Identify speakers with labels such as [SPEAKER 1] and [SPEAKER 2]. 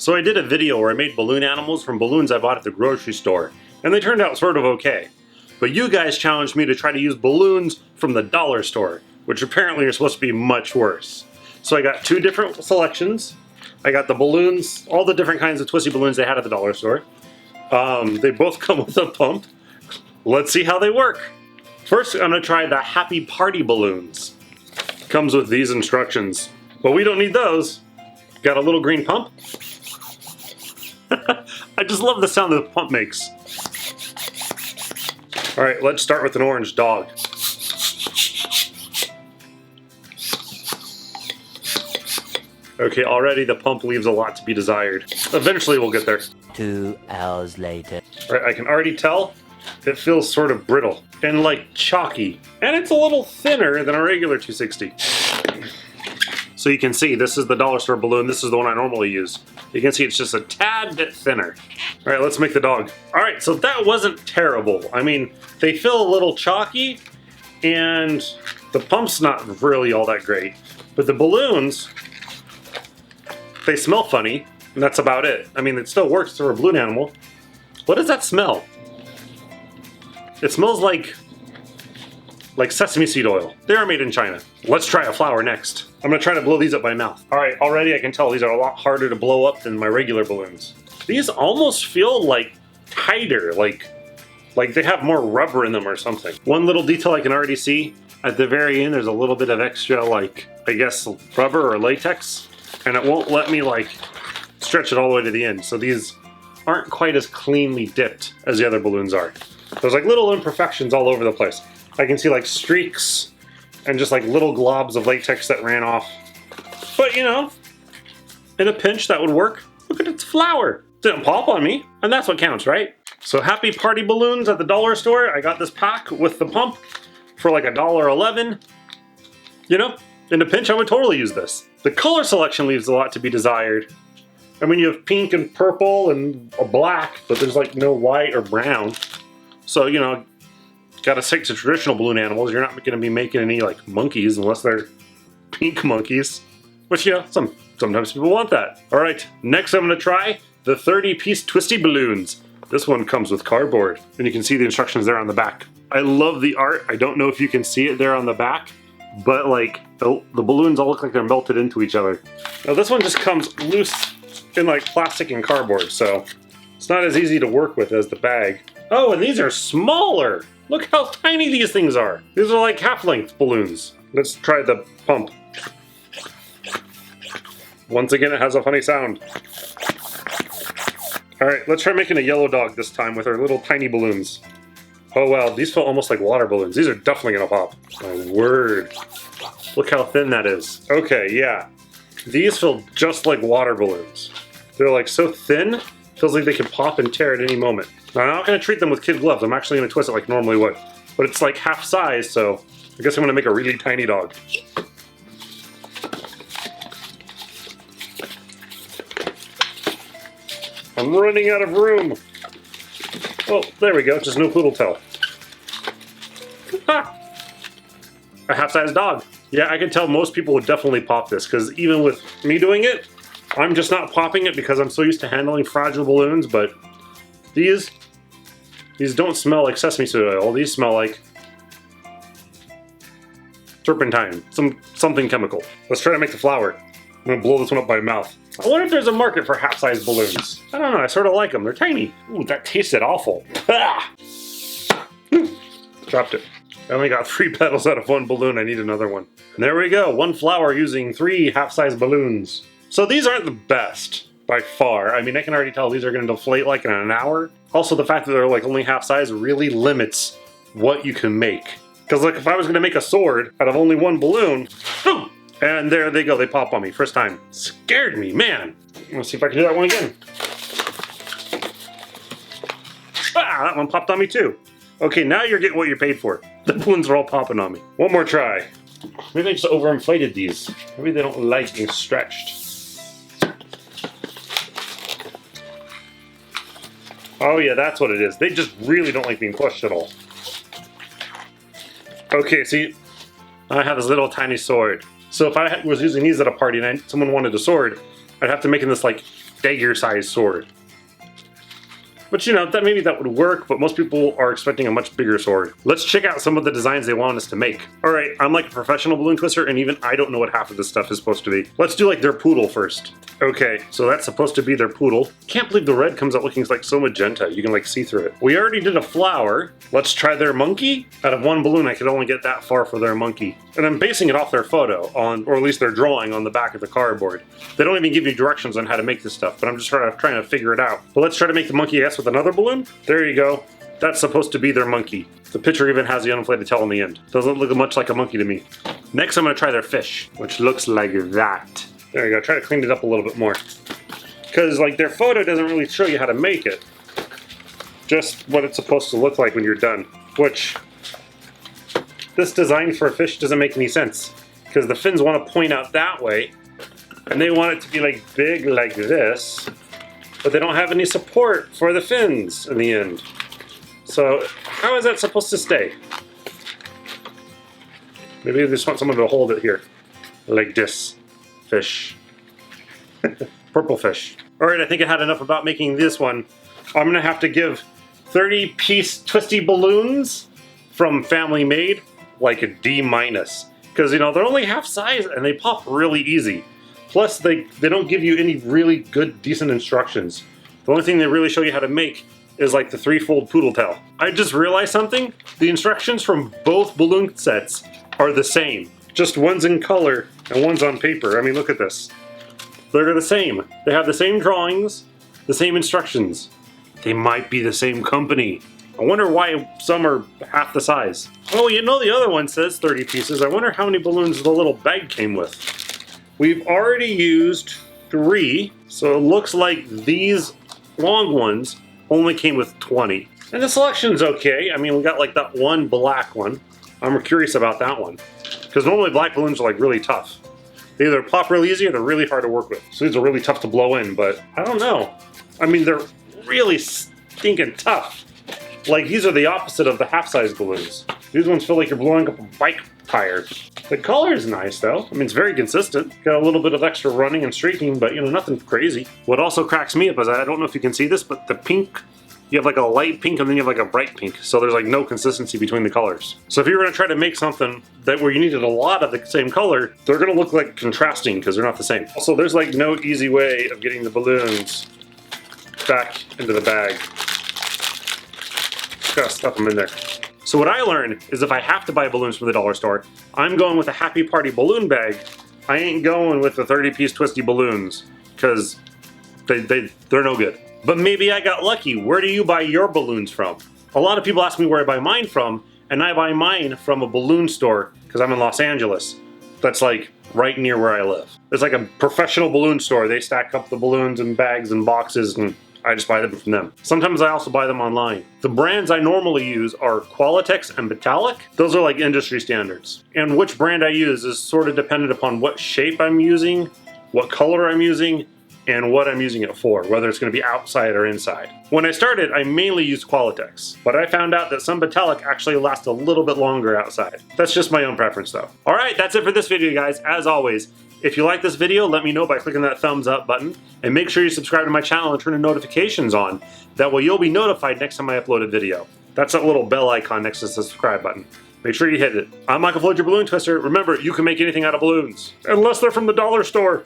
[SPEAKER 1] So I did a video where I made balloon animals from balloons I bought at the grocery store, and they turned out sort of okay. But you guys challenged me to try to use balloons from the dollar store, which apparently are supposed to be much worse. So I got two different selections. I got the balloons, all the different kinds of twisty balloons they had at the dollar store. They both come with a pump. Let's see how they work. First, I'm gonna try the Happy Party balloons. Comes with these instructions, but we don't need those. Got a little green pump. I just love the sound that the pump makes. All right, let's start with an orange dog. Okay, already the pump leaves a lot to be desired. Eventually we'll get there.
[SPEAKER 2] 2 hours later.
[SPEAKER 1] All right, I can already tell it feels sort of brittle and like chalky. And it's a little thinner than a regular 260. So you can see this is the dollar store balloon. This is the one I normally use. You can see it's just a tad bit thinner. All right, let's make the dog. All right, so that wasn't terrible. I mean, they feel a little chalky and the pump's not really all that great. But the balloons, they smell funny and that's about it. I mean, it still works for a balloon animal. What does that smell? It smells like sesame seed oil. They are made in China. Let's try a flower next. I'm gonna try to blow these up by mouth. All right, already I can tell these are a lot harder to blow up than my regular balloons. These almost feel like tighter, like they have more rubber in them or something. One little detail I can already see, at the very end there's a little bit of extra, like, I guess rubber or latex, and it won't let me like stretch it all the way to the end. So these aren't quite as cleanly dipped as the other balloons are. There's like little imperfections all over the place. I can see like streaks and just like little globs of latex that ran off. But you know, in a pinch that would work. Look at its flower. Didn't pop on me, and that's what counts, right? So Happy Party balloons at the dollar store. I got this pack with the pump for like $1.11. You know, in a pinch I would totally use this. The color selection leaves a lot to be desired. I mean, you have pink and purple and a black, but there's like no white or brown. So, you know, gotta stick to traditional balloon animals. You're not gonna be making any like monkeys unless they're pink monkeys. Which, you know, sometimes people want that. All right, next I'm gonna try the 30-piece Twisty Balloons. This one comes with cardboard, and you can see the instructions there on the back. I love the art. I don't know if you can see it there on the back, but like the balloons all look like they're melted into each other. Now this one just comes loose in like plastic and cardboard, so it's not as easy to work with as the bag. Oh, and these are smaller. Look how tiny these things are. These are like half-length balloons. Let's try the pump. Once again, it has a funny sound. All right, let's try making a yellow dog this time with our little tiny balloons. Oh wow, these feel almost like water balloons. These are definitely gonna pop. My word. Look how thin that is. Okay, yeah. These feel just like water balloons. They're like so thin, feels like they can pop and tear at any moment. Now, I'm not gonna treat them with kid gloves. I'm actually gonna twist it like normally would. But it's like half size, so I guess I'm gonna make a really tiny dog. I'm running out of room. Oh, there we go, just no poodle tail. Ha! A half-size dog. Yeah, I can tell most people would definitely pop this, because even with me doing it, I'm just not popping it because I'm so used to handling fragile balloons, but these don't smell like sesame seed oil. These smell like turpentine, something chemical. Let's try to make the flower. I'm gonna blow this one up by mouth. I wonder if there's a market for half-size balloons. I don't know, I sort of like them. They're tiny. Ooh, that tasted awful. Ah! Dropped it. I only got 3 petals out of 1 balloon. I need another one. And there we go, 1 flower using 3 half-size balloons. So these aren't the best by far. I mean, I can already tell these are gonna deflate like in an hour. Also, the fact that they're like only half-size really limits what you can make. Because like if I was gonna make a sword out of only 1 balloon, boom! And there they go, they pop on me, first time. Scared me, man. Let's see if I can do that one again. Ah, that one popped on me too. Okay, now you're getting what you paid for. The balloons are all popping on me. One more try. Maybe I just overinflated these. Maybe they don't like being stretched. Oh yeah, that's what it is. They just really don't like being pushed at all. Okay, see, I have this little tiny sword. So if I was using these at a party and someone wanted a sword, I'd have to make this like dagger-sized sword. But you know, that maybe that would work, but most people are expecting a much bigger sword. Let's check out some of the designs they want us to make. All right, I'm like a professional balloon twister, and even I don't know what half of this stuff is supposed to be. Let's do like their poodle first. Okay, so that's supposed to be their poodle. Can't believe the red comes out looking like so magenta. You can like see through it. We already did a flower. Let's try their monkey. Out of one balloon, I could only get that far for their monkey. And I'm basing it off their photo on, or at least their drawing on the back of the cardboard. They don't even give you directions on how to make this stuff, but I'm just trying to figure it out. But let's try to make the monkey, I guess, with another balloon. There you go. That's supposed to be their monkey. The picture even has the uninflated tail on the end. Doesn't look much like a monkey to me. Next, I'm gonna try their fish, which looks like that. There you go, try to clean it up a little bit more. Because like their photo doesn't really show you how to make it. Just what it's supposed to look like when you're done. Which, this design for a fish doesn't make any sense. Because the fins want to point out that way. And they want it to be like big like this. But they don't have any support for the fins in the end. So how is that supposed to stay? Maybe they just want someone to hold it here. Like this. Fish. Purple fish. Alright, I think I had enough about making this one. I'm gonna have to give 30-piece Twisty Balloons from Family Made like a D-. Because, you know, they're only half size and they pop really easy. Plus, they don't give you any really good, decent instructions. The only thing they really show you how to make is like the 3-fold poodle tail. I just realized something. The instructions from both balloon sets are the same. Just one's in color and one's on paper. I mean, look at this. They're the same. They have the same drawings, the same instructions. They might be the same company. I wonder why some are half the size. Oh, you know the other one says 30 pieces. I wonder how many balloons the little bag came with. We've already used 3, so it looks like these long ones only came with 20. And the selection's okay. I mean, we got like that one black one. I'm curious about that one. Because normally black balloons are like really tough. They either pop really easy or they're really hard to work with. So these are really tough to blow in, but I don't know. I mean, they're really stinking tough. Like, these are the opposite of the half-size balloons. These ones feel like you're blowing up a bike tire. The color is nice, though. I mean, it's very consistent. Got a little bit of extra running and streaking, but, you know, nothing crazy. What also cracks me up is, I don't know if you can see this, but the pink, you have like a light pink and then you have like a bright pink. So there's like no consistency between the colors. So if you were gonna try to make something where you needed a lot of the same color, they're gonna look like contrasting because they're not the same. Also, there's like no easy way of getting the balloons back into the bag. Just gotta stuff them in there. So what I learned is if I have to buy balloons from the dollar store, I'm going with a Happy Party balloon bag. I ain't going with the 30-piece Twisty Balloons because they're no good. But maybe I got lucky. Where do you buy your balloons from? A lot of people ask me where I buy mine from, and I buy mine from a balloon store because I'm in Los Angeles. That's like right near where I live. It's like a professional balloon store. They stack up the balloons in bags and boxes, and I just buy them from them. Sometimes I also buy them online. The brands I normally use are Qualitex and Metallic. Those are like industry standards. And which brand I use is sort of dependent upon what shape I'm using, what color I'm using, and what I'm using it for, whether it's going to be outside or inside. When I started, I mainly used Qualitex, but I found out that some Metallic actually last a little bit longer outside. That's just my own preference though. Alright, that's it for this video, guys. As always, if you like this video, let me know by clicking that thumbs up button, and make sure you subscribe to my channel and turn the notifications on. That way you'll be notified next time I upload a video. That's that little bell icon next to the subscribe button. Make sure you hit it. I'm Michael Floyd, your balloon twister. Remember, you can make anything out of balloons. Unless they're from the dollar store.